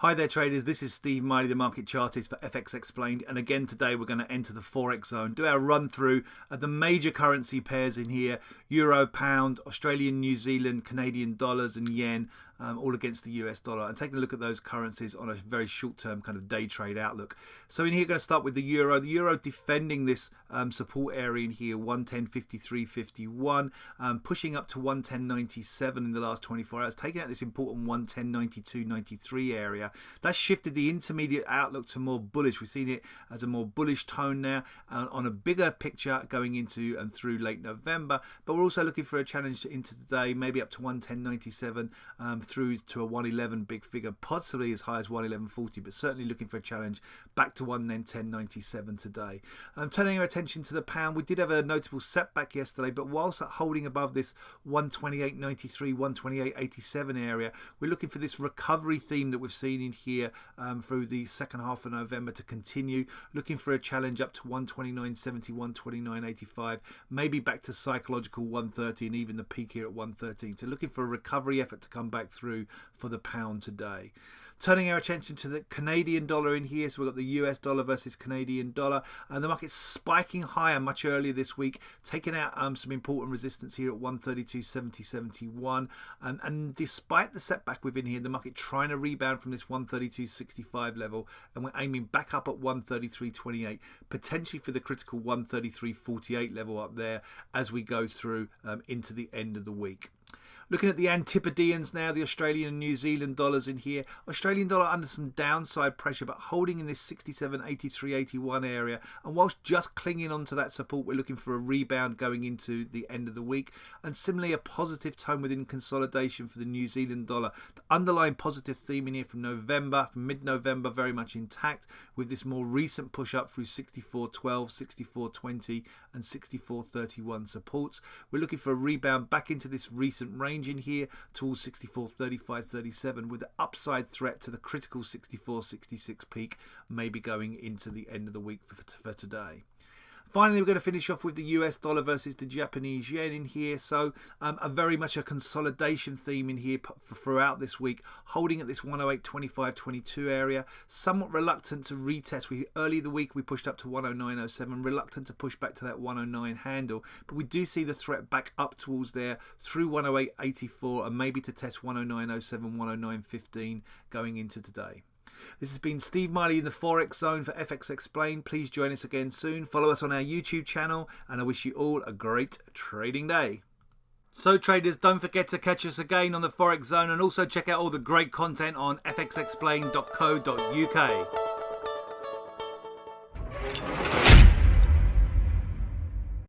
Hi there traders, this is Steve Miley, the market chartist for FX Explained, and again today we're going to enter the Forex Zone, do our run through of the major currency pairs in here: Euro, Pound, Australian, New Zealand, Canadian dollars and Yen, all against the US dollar, and taking a look at those currencies on a very short term kind of day trade outlook. So in here, going to start with the Euro defending this support area in here, 110.53.51, pushing up to 110.97 in the last 24 hours, taking out this important 110.92.93 area. That's shifted the intermediate outlook to more bullish. We've seen it as a more bullish tone now on a bigger picture going into and through late November, but we're also looking for a challenge into today, maybe up to 110.97 through to a 111 big figure, possibly as high as 111.40, but certainly looking for a challenge back to 110.97 today. Turning our attention to the pound, we did have a notable setback yesterday, but whilst holding above this 128.93, 128.87 area, we're looking for this recovery theme that we've seen in here through the second half of November to continue, looking for a challenge up to 129.70, 129.85, maybe back to psychological 130 and even the peak here at 113. So looking for a recovery effort to come back through for the pound today. Turning our attention to the Canadian dollar in here, so we've got the US dollar versus Canadian dollar, and the market's spiking higher much earlier this week, taking out some important resistance here at 132.70.71, and despite the setback within here, the market trying to rebound from this 132.65 level, and we're aiming back up at 133.28, potentially for the critical 133.48 level up there as we go through into the end of the week. Looking at the Antipodeans now, the Australian and New Zealand dollars in here. Australian dollar under some downside pressure, but holding in this 67.83.81 area. And whilst just clinging onto that support, we're looking for a rebound going into the end of the week. And similarly, a positive tone within consolidation for the New Zealand dollar. The underlying positive theme in here from November, from mid-November, very much intact, with this more recent push up through 64.12, 64.20 and 64.31 supports. We're looking for a rebound back into this recent range in here towards 64.35.37, with the upside threat to the critical 64.66 peak maybe going into the end of the week for today. Finally, we're going to finish off with the US dollar versus the Japanese yen in here. So a very much a consolidation theme in here throughout this week, holding at this 108.25.22 area, somewhat reluctant to retest. Early in the week we pushed up to 109.07, reluctant to push back to that 109 handle, but we do see the threat back up towards there through 108.84 and maybe to test 109.07, 109.15 going into today. This has been Steve Miley in the Forex Zone for FX Explained. Please join us again soon. Follow us on our YouTube channel, and I wish you all a great trading day. So traders, don't forget to catch us again on the Forex Zone, and also check out all the great content on fxexplained.co.uk.